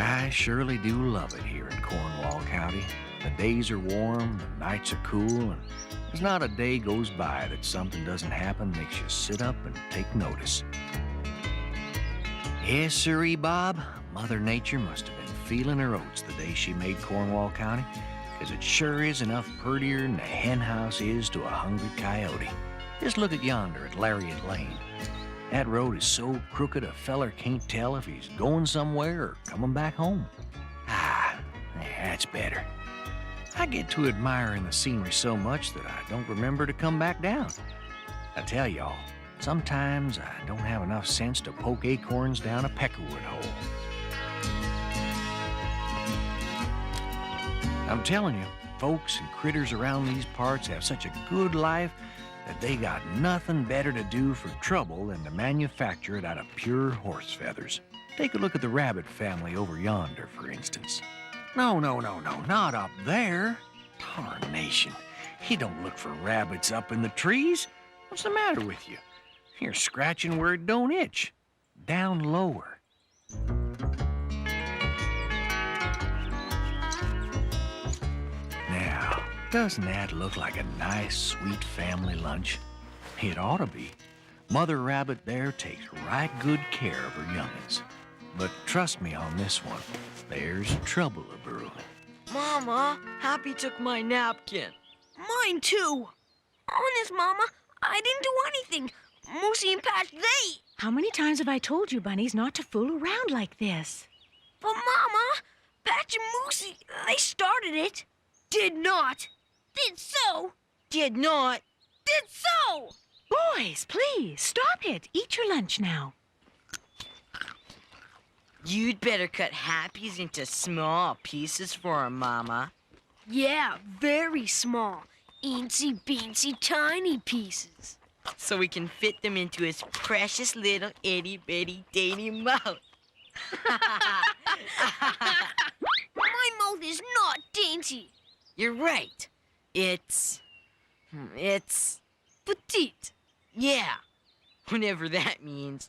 I surely do love it here in Cornwall County. The days are warm, the nights are cool, and there's not a day goes by that something doesn't happen makes you sit up and take notice. Yes, sirree, Bob. Mother Nature must have been feeling her oats the day she made Cornwall County, 'cause it sure is enough purtier than a hen house is to a hungry coyote. Just look at yonder at Lariat Lane. That road is so crooked a feller can't tell if he's going somewhere or coming back home. Ah, that's better. I get to admiring the scenery so much that I don't remember to come back down. I tell y'all, sometimes I don't have enough sense to poke acorns down a peckerwood hole. I'm telling you, folks and critters around these parts have such a good life that they got nothing better to do for trouble than to manufacture it out of pure horse feathers. Take a look at the rabbit family over yonder, for instance. No, not up there. Tarnation. You don't look for rabbits up in the trees. What's the matter with you? You're scratching where it don't itch. Down lower. Now, doesn't that look like a nice, sweet family lunch? It ought to be. Mother Rabbit there takes right good care of her young'uns. But trust me on this one, there's trouble a-brewing. Mama, Happy took my napkin. Mine too. Honest, Mama, I didn't do anything. Moosey and Patch, they... How many times have I told you, bunnies, not to fool around like this? But Mama, Patch and Moosey, they started it. Did not. Did so. Did not. Did so. Boys, please, stop it. Eat your lunch now. You'd better cut Happy's into small pieces for him, Mama. Yeah, very small. Eensy-beensy tiny pieces. So we can fit them into his precious little itty-bitty dainty mouth. My mouth is not dainty. You're right. It's Petite. yeah, whatever that means.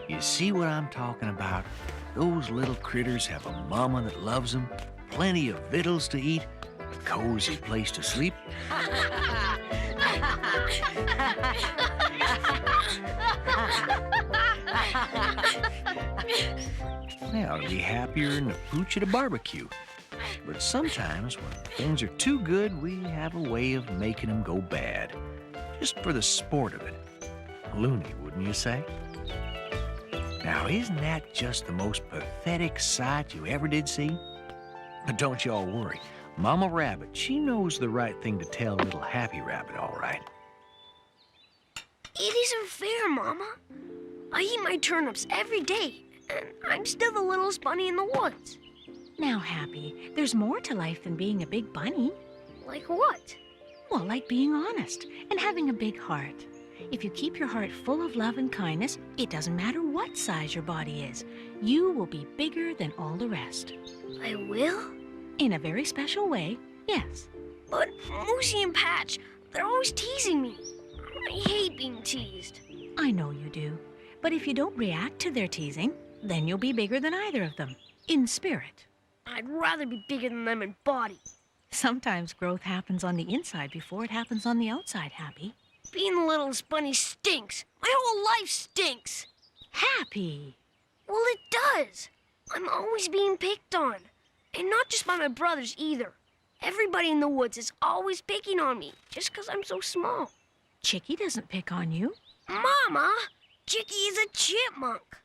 You see what I'm talking about? Those little critters have a mama that loves them, plenty of victuals to eat, a cozy place to sleep. They'll be happier than a pooch at a barbecue. But sometimes when things are too good, we have a way of making them go bad. Just for the sport of it. Loony, wouldn't you say? Now, isn't that just the most pathetic sight you ever did see? But don't y'all worry. Mama Rabbit, she knows the right thing to tell little Happy Rabbit, all right. It isn't fair, Mama. I eat my turnips every day, and I'm still the littlest bunny in the woods. Now, Happy, there's more to life than being a big bunny. Like what? Well, like being honest and having a big heart. If you keep your heart full of love and kindness, it doesn't matter what size your body is. You will be bigger than all the rest. I will? In a very special way, yes. But Moosey and Patch, they're always teasing me. I hate being teased. I know you do. But if you don't react to their teasing, then you'll be bigger than either of them, in spirit. I'd rather be bigger than them in body. Sometimes growth happens on the inside before it happens on the outside, Happy. Being the littlest bunny stinks. My whole life stinks. Happy! Well, it does. I'm always being picked on. And not just by my brothers either. Everybody in the woods is always picking on me just 'cause I'm so small. Chicky doesn't pick on you. Mama, Chicky is a chipmunk.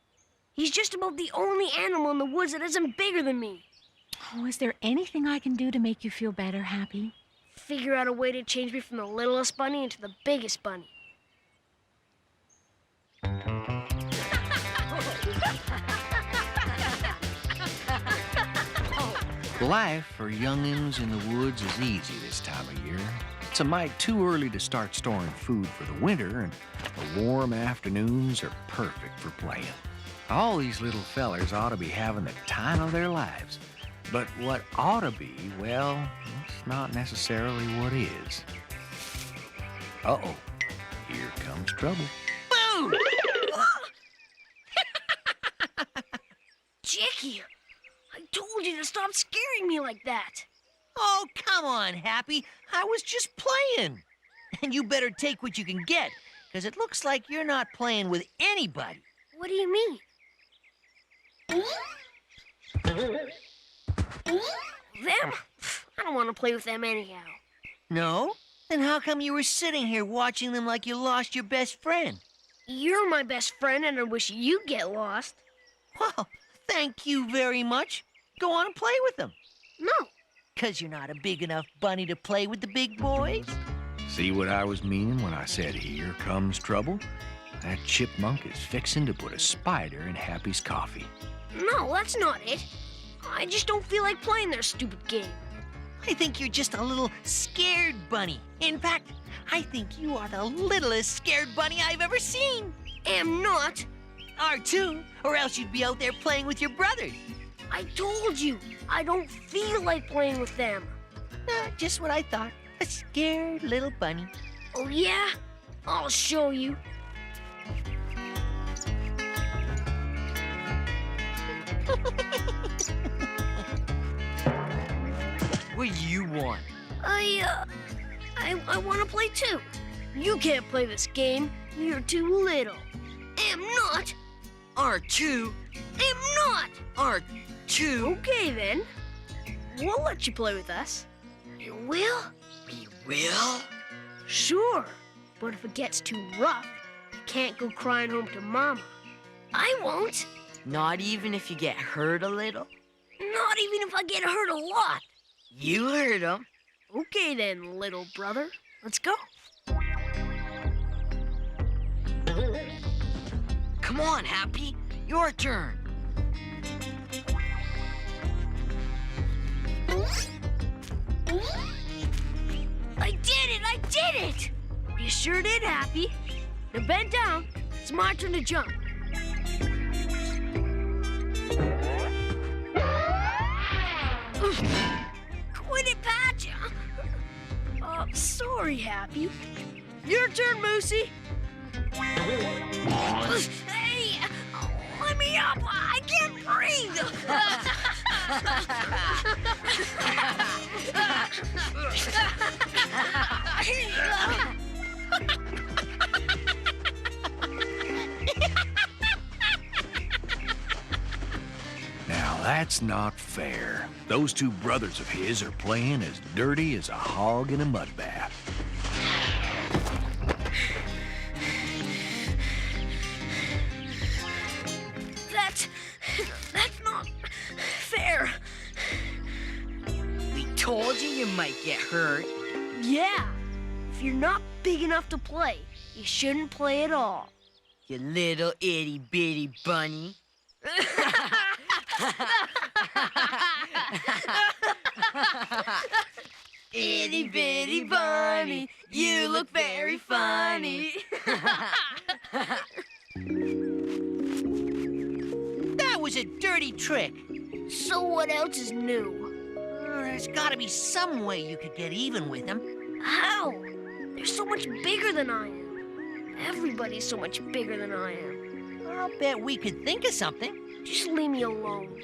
He's just about the only animal in the woods that isn't bigger than me. Oh, is there anything I can do to make you feel better, Happy? Figure out a way to change me from the littlest bunny into the biggest bunny. Life for young'uns in the woods is easy this time of year. It's a mite too early to start storing food for the winter, and the warm afternoons are perfect for playing. All these little fellers ought to be having the time of their lives. But what ought to be, well, it's not necessarily what is. Uh-oh, here comes trouble. Boom! I told you to stop scaring me like that. Oh, come on, Happy. I was just playing. And you better take what you can get, because it looks like you're not playing with anybody. What do you mean? Them? I don't want to play with them anyhow. No? Then how come you were sitting here watching them like you lost your best friend? You're my best friend, and I wish you'd get lost. Well, thank you very much. Go on and play with them. No. 'Cause you're not a big enough bunny to play with the big boys? See what I was meaning when I said, here comes trouble? That chipmunk is fixing to put a spider in Happy's coffee. No, that's not it. I just don't feel like playing their stupid game. I think you're just a little scared bunny. In fact, I think you are the littlest scared bunny I've ever seen. Am not. Are too, or else you'd be out there playing with your brothers. I told you, I don't feel like playing with them. Just what I thought. A scared little bunny. Oh, yeah? I'll show you. What do you want? I want to play too. You can't play this game. You're too little. Am not. R2? Am not. R2? Okay, then. We'll let you play with us. You will? We will? Sure. But if it gets too rough, you can't go crying home to Mama. I won't. Not even if you get hurt a little? Not even if I get hurt a lot. You heard him. Okay then, little brother. Let's go. Come on, Happy. Your turn. I did it! I did it! You sure did, Happy. Now bend down. It's my turn to jump. Quit it, Patch! Sorry, Happy. Your turn, Moosey. Hey! Let me up! I can't breathe! Now that's not fair. Those two brothers of his are playing as dirty as a hog in a mud bath. That's not fair. We told you might get hurt. Yeah. If you're not big enough to play, you shouldn't play at all. You little itty bitty bunny. Itty bitty bunny, you look very funny. That was a dirty trick. So what else is new? There's gotta be some way you could get even with him. How? They're so much bigger than I am. Everybody's so much bigger than I am. I'll bet we could think of something. Just leave me alone.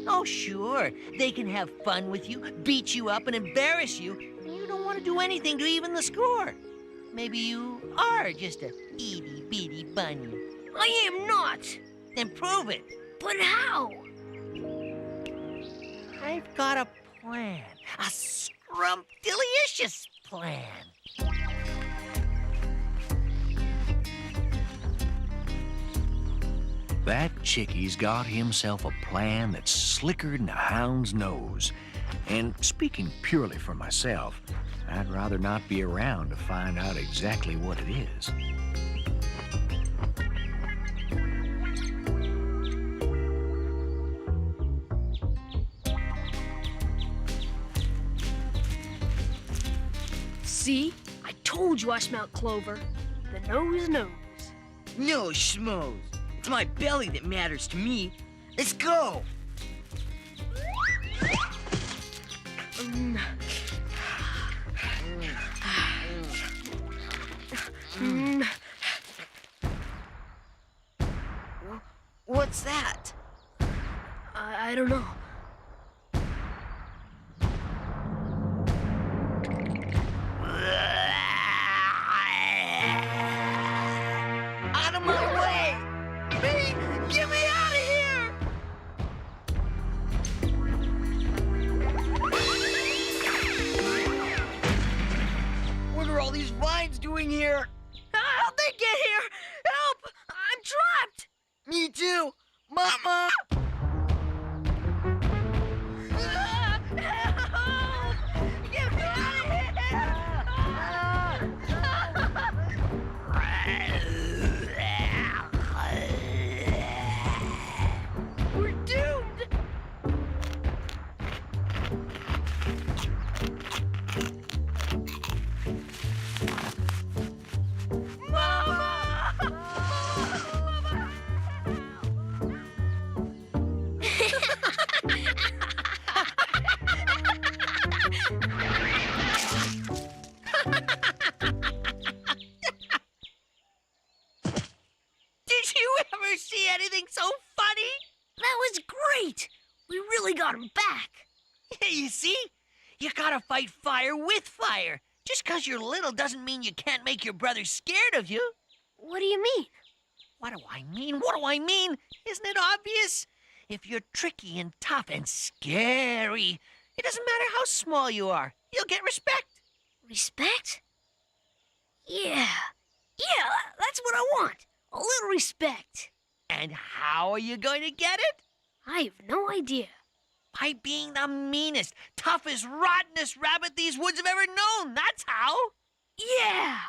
Oh, sure. They can have fun with you, beat you up, and embarrass you. You don't want to do anything to even the score. Maybe you are just a itty-bitty bunny. I am not. Then prove it. But how? I've got a plan. A scrumptious plan. That chickie's got himself a plan that's slicker than a hound's nose. And speaking purely for myself, I'd rather not be around to find out exactly what it is. See? I told you I smelled clover. The nose knows. No schmoes. It's my belly that matters to me. Let's go. What's that? I don't know. lions doing here? How'd they get here? Help! I'm trapped! Me too. Mama! Help! Get me out of here! We're doomed! Did you ever see anything so funny? That was great! We really got him back. You see? You gotta fight fire with fire. Just 'cause you're little doesn't mean you can't make your brothers scared of you. What do you mean? What do I mean? What do I mean? Isn't it obvious? If you're tricky and tough and scary, it doesn't matter how small you are. You'll get respect. Respect? Yeah. Yeah, that's what I want. A little respect. And how are you going to get it? I have no idea. By being the meanest, toughest, rottenest rabbit these woods have ever known. That's how. Yeah!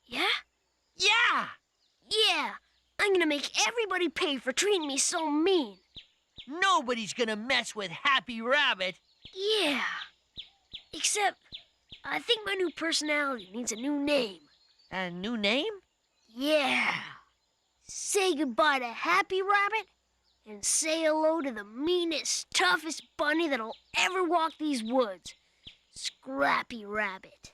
Yeah? Yeah. Yeah! I'm gonna make everybody pay for treating me so mean. Nobody's gonna mess with Happy Rabbit. Yeah. Except, I think my new personality needs a new name. A new name? Yeah. Say goodbye to Happy Rabbit and say hello to the meanest, toughest bunny that'll ever walk these woods. Scrappy Rabbit.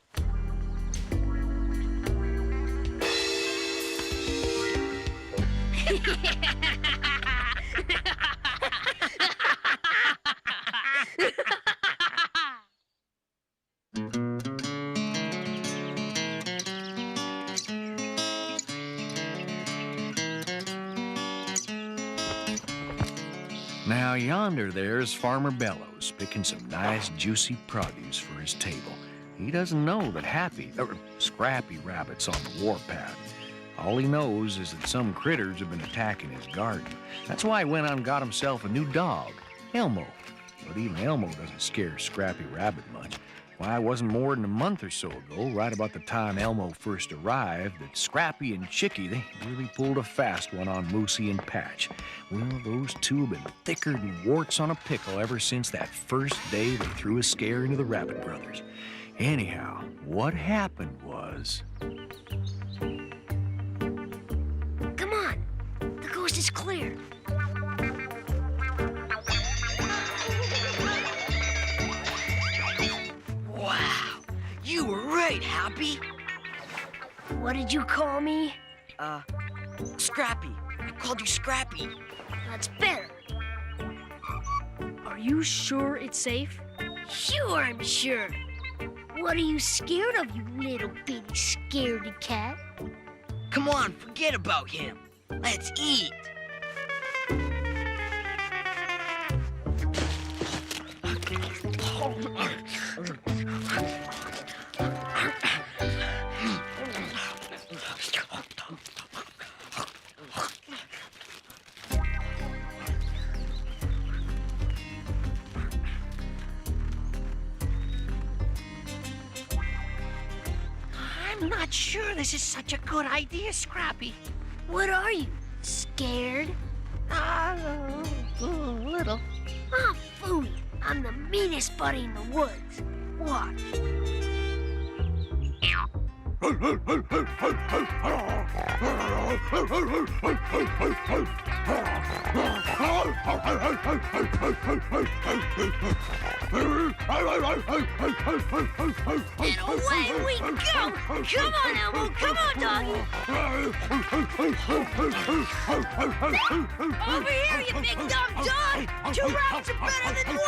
Now yonder there's Farmer Bellows picking some nice juicy produce for his table. He doesn't know that Scrappy Rabbit's on the warpath. All he knows is that some critters have been attacking his garden. That's why he went out and got himself a new dog, Elmo. But even Elmo doesn't scare Scrappy Rabbit much. Why, it wasn't more than a month or so ago, right about the time Elmo first arrived, that Scrappy and Chicky, they really pulled a fast one on Moosey and Patch. Well, those two have been thicker than warts on a pickle ever since that first day they threw a scare into the Rabbit brothers. Anyhow, what happened was... Come on. The coast is clear. Wow. You were right, Happy. What did you call me? Scrappy. I called you Scrappy. That's better. Are you sure it's safe? Sure, I'm sure. What are you scared of, you little bitty scaredy cat? Come on, forget about him. Let's eat. I'm not sure this is such a good idea, Scrappy. What are you, scared? A little. Ah, phooey. I'm the meanest buddy in the woods. Watch. And away we go! Come on, Elmo! Come on, doggy! Over here, you big dumb dog! 2 rounds are better than 1!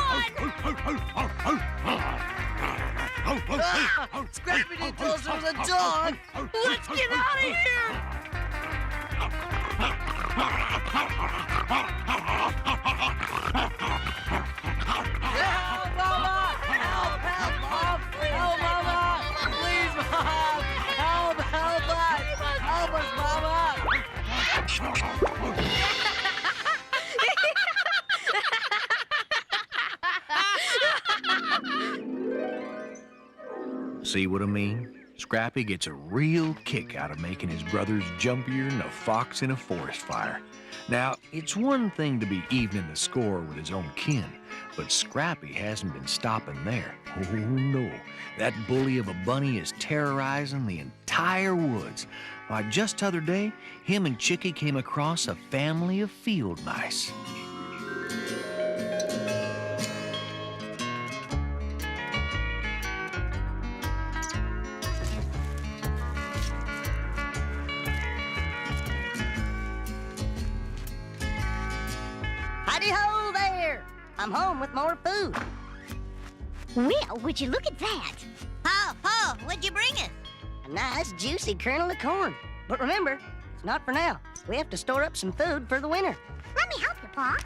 Scrappy didn't tell us it was a dog. Let's get out of here! Help, Mama! Help, Mom! Help, Mama! Please, Mom! See what I mean? Scrappy gets a real kick out of making his brothers jumpier than a fox in a forest fire. Now, it's one thing to be evening the score with his own kin, but Scrappy hasn't been stopping there. Oh, no. That bully of a bunny is terrorizing the entire woods. Why, just t'other day, him and Chicky came across a family of field mice. Howdy-ho there! I'm home with more food. Well, would you look at that? Pa, what'd you bring us? A nice, juicy kernel of corn. But remember, it's not for now. We have to store up some food for the winter. Let me help you, Pa.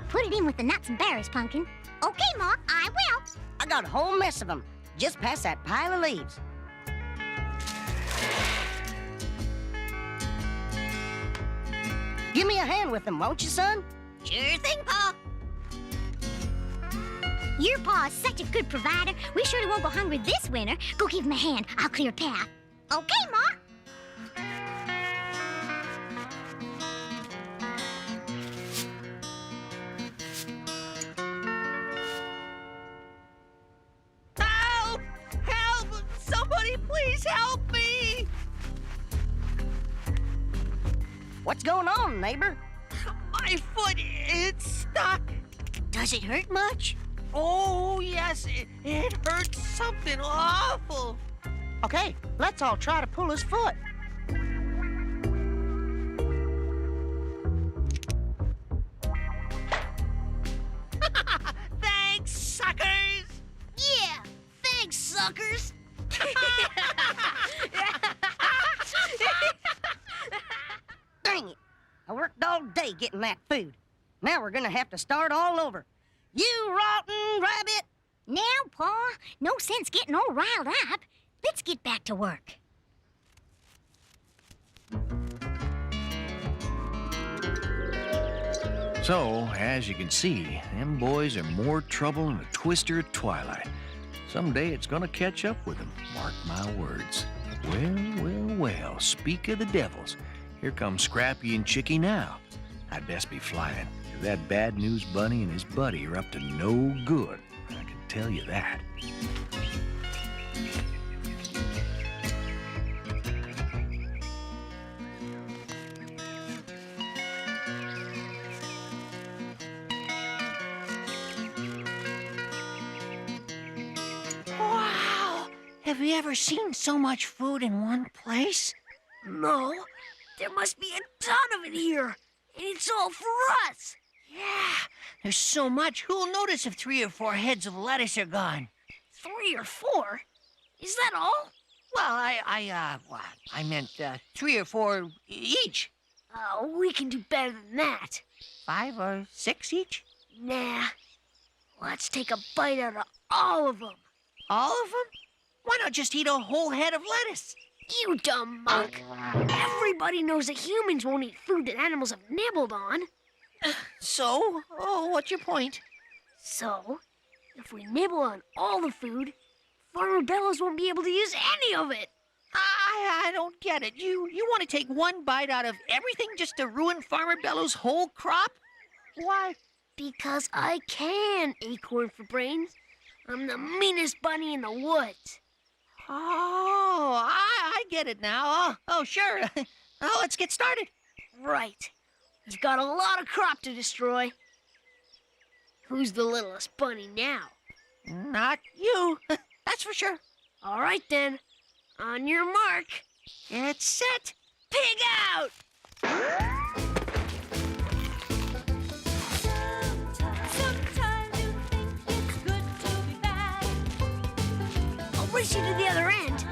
Put it in with the nuts and berries, Pumpkin. Okay, Ma, I will. I got a whole mess of them, just past that pile of leaves. Give me a hand with them, won't you, son? Sure thing, Pa. Your Pa is such a good provider. We surely won't go hungry this winter. Go give him a hand. I'll clear a path. Okay, Ma. Help! Help! Somebody please help me! What's going on, neighbor? My foot, it's stuck. Does it hurt much? Oh, yes, it hurts something awful. Okay, let's all try to pull his foot. Thanks, suckers! Yeah, thanks, suckers. Dang it! I worked all day getting that food. Now we're gonna have to start all over. You rotten rabbit! Now, Pa, no sense getting all riled up. Let's get back to work. So, as you can see, them boys are more trouble than a twister at twilight. Someday it's gonna catch up with them, mark my words. Well, speak of the devils. Here come Scrappy and Chicky now. I'd best be flying. That bad news bunny and his buddy are up to no good. I can tell you that. Wow! Have you ever seen so much food in one place? No, there must be a ton of it here, and it's all for us. Yeah, there's so much. Who'll notice if 3 or 4 heads of lettuce are gone? 3 or 4? Is that all? Well, I meant 3 or 4 each. We can do better than that. 5 or 6 each? Nah, let's take a bite out of all of them. All of them? Why not just eat a whole head of lettuce? You dumb monk. Everybody knows that humans won't eat food that animals have nibbled on. So, what's your point? So, if we nibble on all the food, Farmer Bellows won't be able to use any of it. I don't get it. You want to take one bite out of everything just to ruin Farmer Bellows' whole crop? Why? Because I can, Acorn for Brains. I'm the meanest bunny in the woods. Oh, I get it now. Oh, sure. Let's get started. Right. We've got a lot of crop to destroy. Who's the littlest bunny now? Not you. That's for sure. All right, then. On your mark. Get set. Pig out! I'll race you to the other end.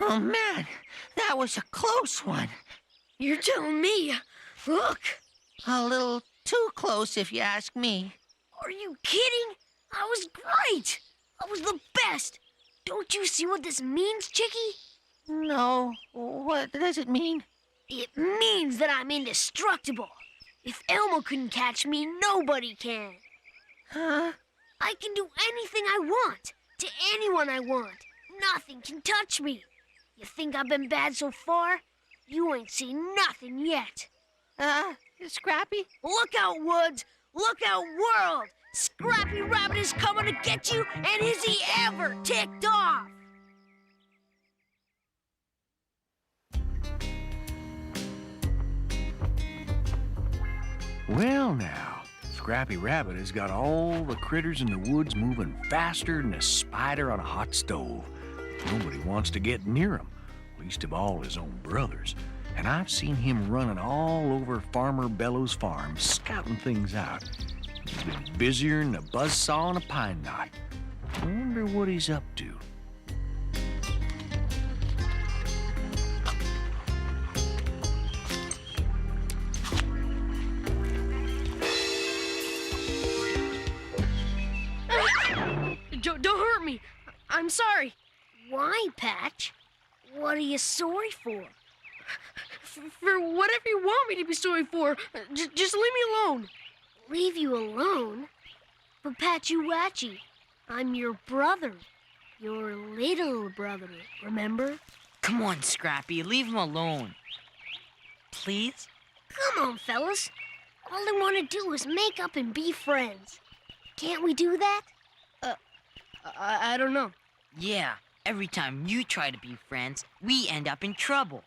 Oh, man, that was a close one. You're telling me. Look. A little too close, if you ask me. Are you kidding? I was great. I was the best. Don't you see what this means, Chicky? No, what does it mean? It means that I'm indestructible. If Elmo couldn't catch me, nobody can. Huh? I can do anything I want, to anyone I want. Nothing can touch me. You think I've been bad so far? You ain't seen nothing yet. Scrappy? Look out, Woods! Look out, world! Scrappy Rabbit is coming to get you, and is he ever ticked off? Well, now, Scrappy Rabbit has got all the critters in the woods moving faster than a spider on a hot stove. Nobody wants to get near him, least of all his own brothers. And I've seen him running all over Farmer Bellow's farm, scouting things out. He's been busier than a buzzsaw on a pine knot. I wonder what he's up to. Don't hurt me. I'm sorry. Why, Patch? What are you sorry for? For whatever you want me to be sorry for. Just leave me alone. Leave you alone? But Patchy-Watchy, I'm your brother. Your little brother, remember? Come on, Scrappy, leave him alone. Please? Come on, fellas. All I want to do is make up and be friends. Can't we do that? I don't know. Yeah, every time you try to be friends, we end up in trouble.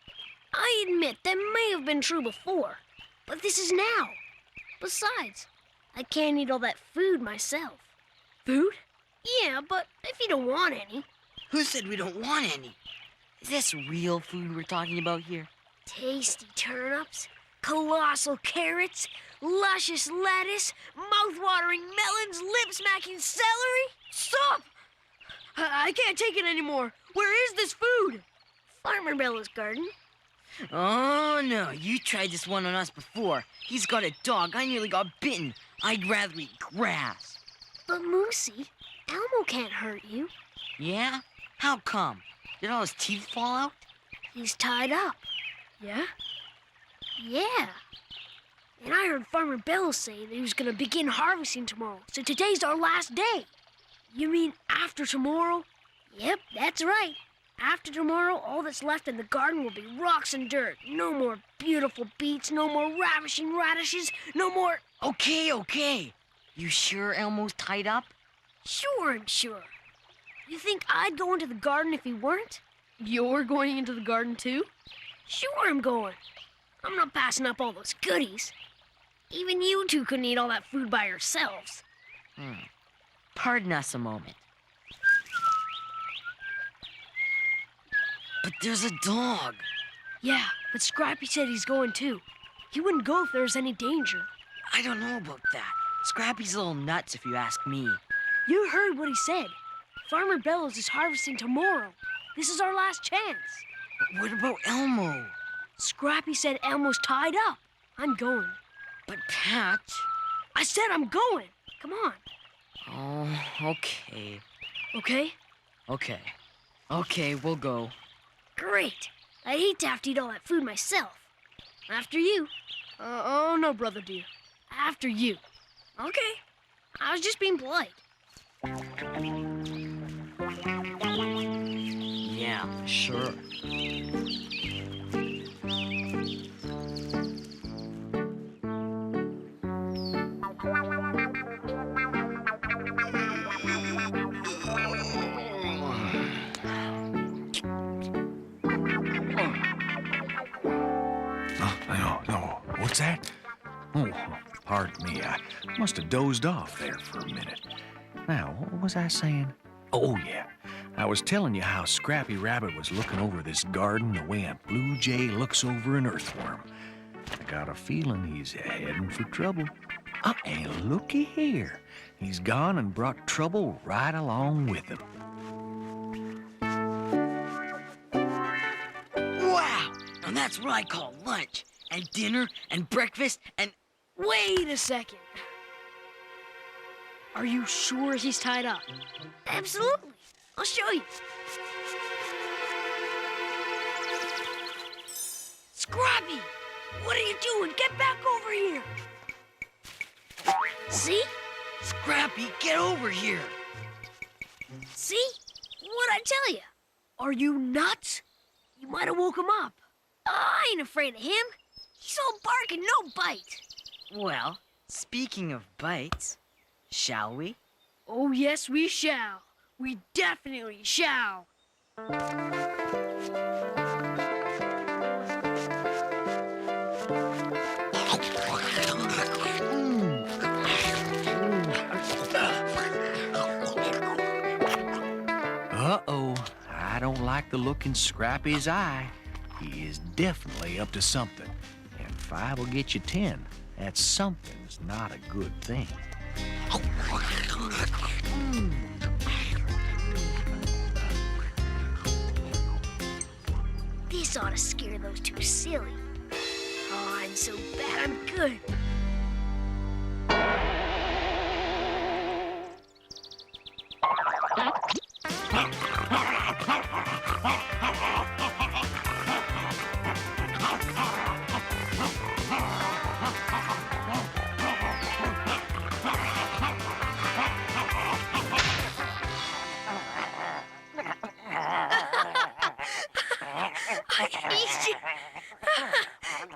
I admit that may have been true before, but this is now. Besides, I can't eat all that food myself. Food? Yeah, but if you don't want any, Who said we don't want any? Is this real food we're talking about here? tasty turnips, colossal carrots, luscious lettuce, mouth-watering melons, lip-smacking celery. Stop! I can't take it anymore. Where is this food? Farmer Bellow's garden. Oh, no, you tried this one on us before. He's got a dog. I nearly got bitten. I'd rather eat grass. But Moosey, Elmo can't hurt you. Yeah? How come? Did all his teeth fall out? He's tied up. Yeah? Yeah. And I heard Farmer Bellow say that he was going to begin harvesting tomorrow, so today's our last day. You mean after tomorrow? Yep, that's right. After tomorrow, all that's left in the garden will be rocks and dirt. No more beautiful beets, no more ravishing radishes, no more... Okay. You sure Elmo's tied up? Sure, I'm sure. You think I'd go into the garden if he weren't? You're going into the garden too? Sure, I'm going. I'm not passing up all those goodies. Even you two couldn't eat all that food by yourselves. Pardon us a moment. But there's a dog. Yeah, but Scrappy said he's going too. He wouldn't go if there was any danger. I don't know about that. Scrappy's a little nuts if you ask me. You heard what he said. Farmer Bellows is harvesting tomorrow. This is our last chance. But what about Elmo? Scrappy said Elmo's tied up. I'm going. But Patch... I said I'm going. Come on. Oh, okay. Okay? Okay, we'll go. Great. I'd hate to have to eat all that food myself. After you. Oh, no, brother dear. After you. Okay. I was just being polite. Yeah, sure. No. What's that? Oh, pardon me. I must have dozed off there for a minute. Now, what was I saying? Oh, yeah. I was telling you how Scrappy Rabbit was looking over this garden the way a blue jay looks over an earthworm. I got a feeling he's heading for trouble. And looky here. He's gone and brought trouble right along with him. That's what I call lunch. And dinner, and breakfast, and... Wait a second. Are you sure he's tied up? Absolutely. I'll show you. Scrappy! What are you doing? Get back over here! See? Scrappy, get over here! See? What'd I tell you? Are you nuts? You might have woke him up. I ain't afraid of him. He's all bark and no bite. Well, speaking of bites, shall we? Oh, yes, we shall. We definitely shall. Uh-oh. I don't like the look in Scrappy's eye. He is definitely up to something. And 5 will get you 10. That something's not a good thing. This ought to scare those two silly. Oh, I'm so bad I'm good.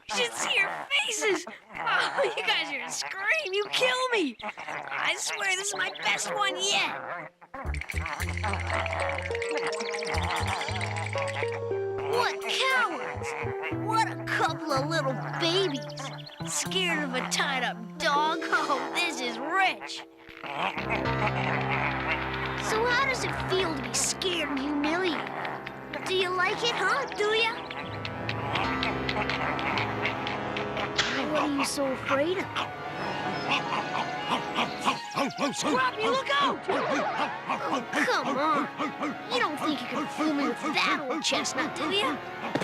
You should see your faces. Oh, you guys are gonna scream. You kill me. I swear this is my best one yet. What cowards! What a couple of little babies. Scared of a tied-up dog? Oh, this is rich. So how does it feel to be scared and humiliated? Do you like it, huh? Do ya? What are you so afraid of? Scrappy, look out! Oh, come on. You don't think you can fool me with that old chestnut, do you?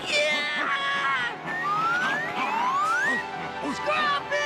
Yeah! Scrappy!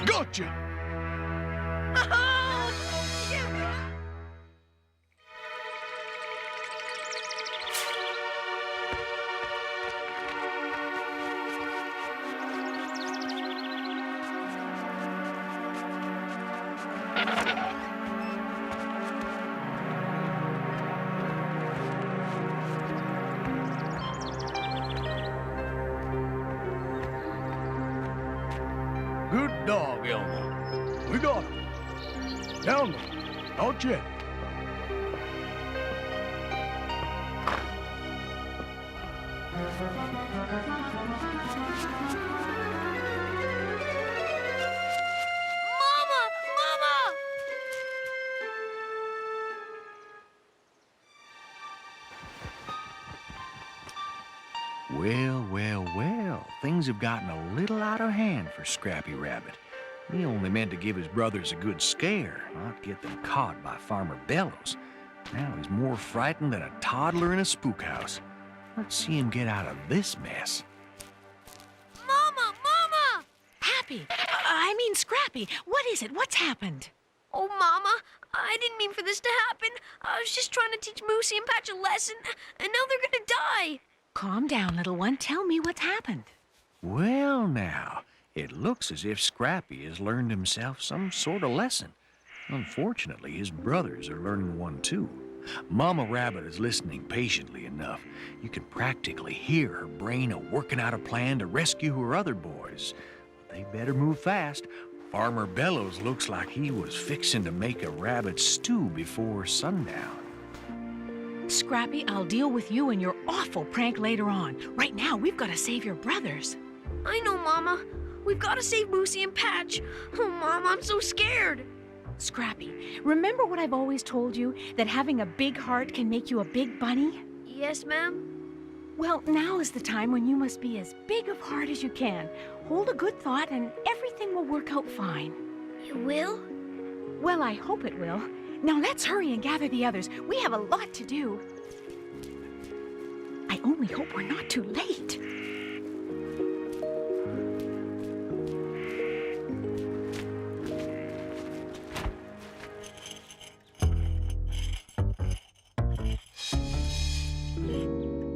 Gotcha! Good dog, Elmo. We got him. Down there. Not yet. Mama! Mama! Well, well, well. Things have gotten a little out of hand for Scrappy Rabbit. He only meant to give his brothers a good scare, not get them caught by Farmer Bellows. Now he's more frightened than a toddler in a spook house. Let's see him get out of this mess. Mama! Mama! Happy! I mean, Scrappy, what is it? What's happened? Oh, Mama, I didn't mean for this to happen. I was just trying to teach Moosey and Patch a lesson, and now they're gonna die. Calm down, little one. Tell me what's happened. Well, now, it looks as if Scrappy has learned himself some sort of lesson. Unfortunately, his brothers are learning one too. Mama Rabbit is listening patiently enough. You can practically hear her brain working out a plan to rescue her other boys. But they better move fast. Farmer Bellows looks like he was fixing to make a rabbit stew before sundown. Scrappy, I'll deal with you and your awful prank later on. Right now, we've got to save your brothers. I know, Mama. We've got to save Moosey and Patch. Oh, Mom, I'm so scared. Scrappy, remember what I've always told you? That having a big heart can make you a big bunny? Yes, ma'am? Well, now is the time when you must be as big of heart as you can. Hold a good thought and everything will work out fine. It will? Well, I hope it will. Now let's hurry and gather the others. We have a lot to do. I only hope we're not too late.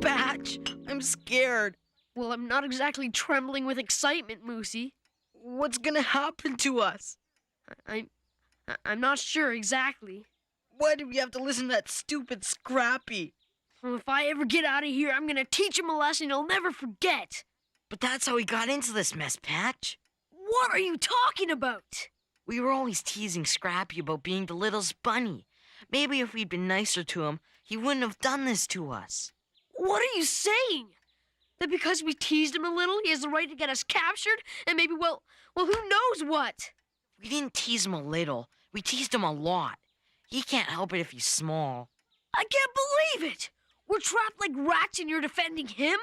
Patch, I'm scared. Well, I'm not exactly trembling with excitement, Moosey. What's gonna happen to us? I'm not sure exactly. Why do we have to listen to that stupid Scrappy? Well, if I ever get out of here, I'm gonna teach him a lesson he'll never forget. But that's how we got into this mess, Patch. What are you talking about? We were always teasing Scrappy about being the littlest bunny. Maybe if we'd been nicer to him, he wouldn't have done this to us. What are you saying? That because we teased him a little, he has the right to get us captured? And maybe, well, who knows what? We didn't tease him a little. We teased him a lot. He can't help it if he's small. I can't believe it! We're trapped like rats and you're defending him?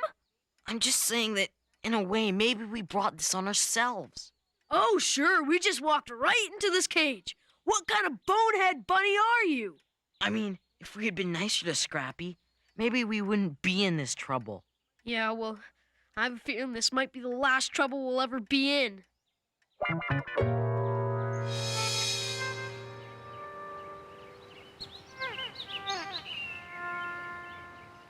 I'm just saying that, in a way, maybe we brought this on ourselves. Oh, sure, we just walked right into this cage. What kind of bonehead bunny are you? I mean, if we had been nicer to Scrappy, maybe we wouldn't be in this trouble. Yeah, well, I have a feeling this might be the last trouble we'll ever be in.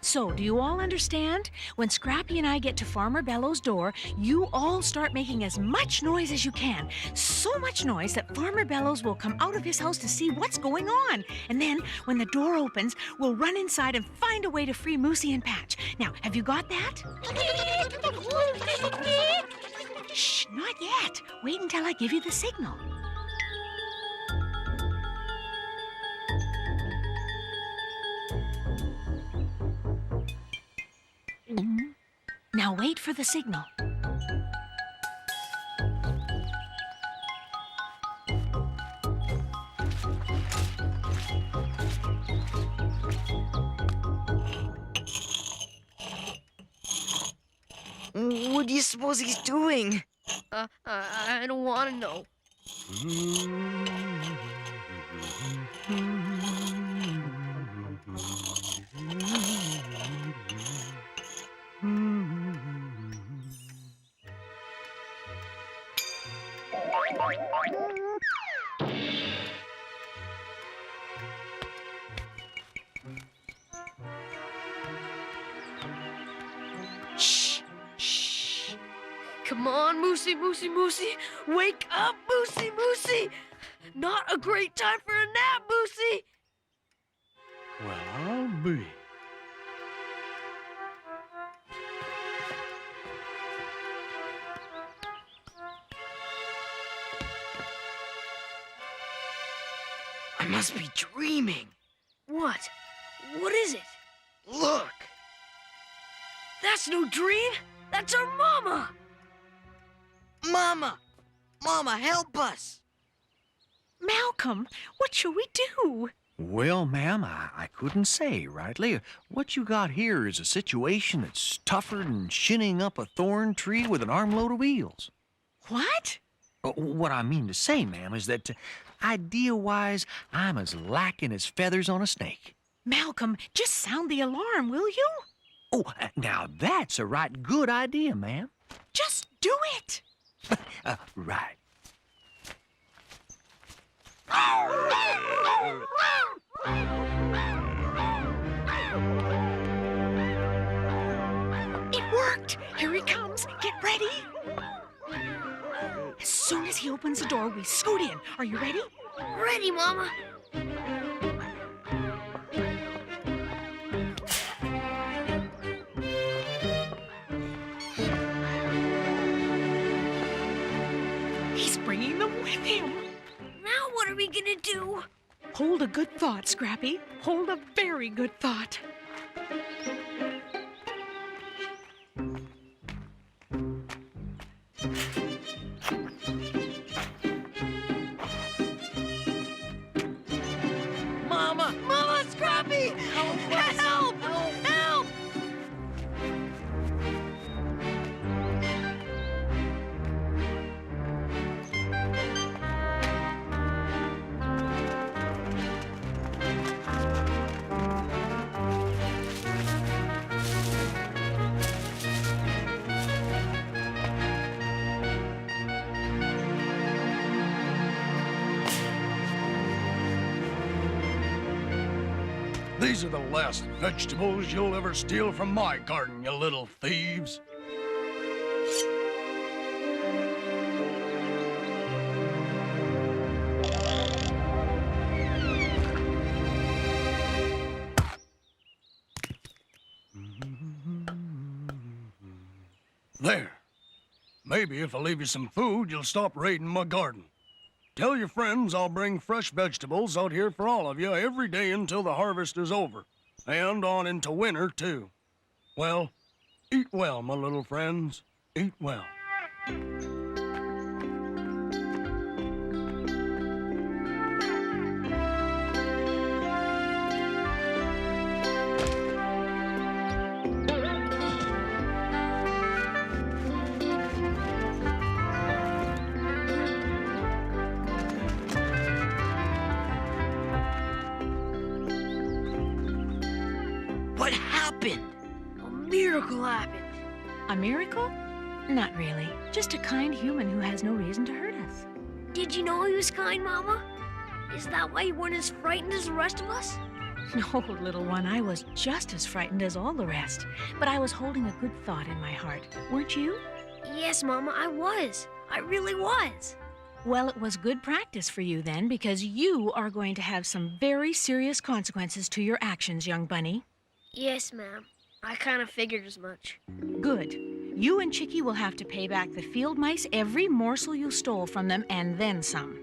So, do you all understand? When Scrappy and I get to Farmer Bellow's door, you all start making as much noise as you can. So much noise that Farmer Bellows will come out of his house to see what's going on. And then, when the door opens, we'll run inside and find a way to free Moosey and Patch. Now, have you got that? Shh, not yet. Wait until I give you the signal. Now wait for the signal. What do you suppose he's doing? I don't want to know. Shh, shh. Come on, Moosey, Moosey, Moosey. Wake up, Moosey, Moosey. Not a great time for a nap, Moosey. Well, I'll be. I must be dreaming. What? What is it? Look! That's no dream. That's our mama. Mama! Mama, help us! Malcolm, what shall we do? Well, ma'am, I couldn't say rightly. What you got here is a situation that's tougher than shinning up a thorn tree with an armload of wheels. What? What I mean to say, ma'am, is that idea-wise, I'm as lacking as feathers on a snake. Malcolm, just sound the alarm, will you? Oh, now that's a right good idea, ma'am. Just do it. Right. It worked. Here he comes. Get ready. As soon as he opens the door, we scoot in. Are you ready? Ready, Mama. He's bringing them with him. Now what are we gonna do? Hold a good thought, Scrappy. Hold a very good thought. Mama! Mama, Scrappy! Help! Help! Help! These are the last vegetables you'll ever steal from my garden, you little thieves. There. Maybe if I leave you some food, you'll stop raiding my garden. Tell your friends I'll bring fresh vegetables out here for all of you every day until the harvest is over. And on into winter, too. Well, eat well, my little friends. Eat well. What happened? A miracle happened. A miracle? Not really. Just a kind human who has no reason to hurt us. Did you know he was kind, Mama? Is that why you weren't as frightened as the rest of us? No, little one, I was just as frightened as all the rest. But I was holding a good thought in my heart. Weren't you? Yes, Mama, I was. I really was. Well, it was good practice for you then, because you are going to have some very serious consequences to your actions, young bunny. Yes, ma'am. I kind of figured as much. Good. You and Chicky will have to pay back the field mice every morsel you stole from them and then some.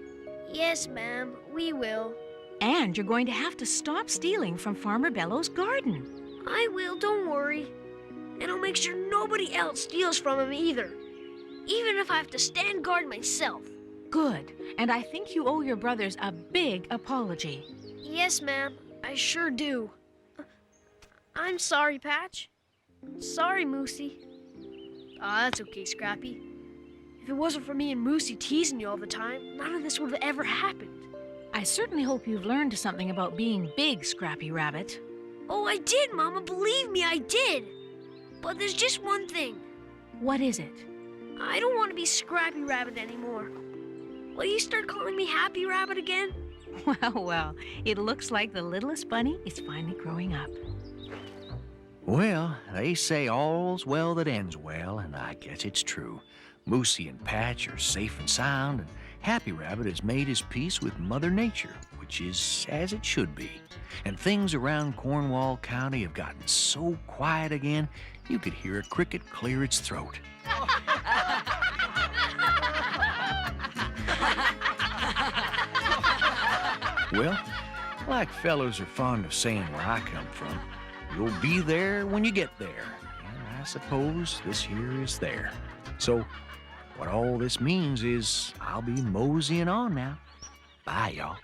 Yes, ma'am, we will. And you're going to have to stop stealing from Farmer Bellow's garden. I will, don't worry. And I'll make sure nobody else steals from him either. Even if I have to stand guard myself. Good. And I think you owe your brothers a big apology. Yes, ma'am, I sure do. I'm sorry, Patch. Sorry, Moosey. Ah, that's okay, Scrappy. If it wasn't for me and Moosey teasing you all the time, none of this would have ever happened. I certainly hope you've learned something about being big, Scrappy Rabbit. Oh, I did, Mama. Believe me, I did. But there's just one thing. What is it? I don't want to be Scrappy Rabbit anymore. Will you start calling me Happy Rabbit again? Well, it looks like the littlest bunny is finally growing up. Well, they say all's well that ends well, and I guess it's true. Moosey and Patch are safe and sound, and Happy Rabbit has made his peace with Mother Nature, which is as it should be. And things around Cornwall County have gotten so quiet again, you could hear a cricket clear its throat. Well, like fellows are fond of saying where I come from, you'll be there when you get there. And I suppose this here is there. So, what all this means is I'll be moseying on now. Bye, y'all.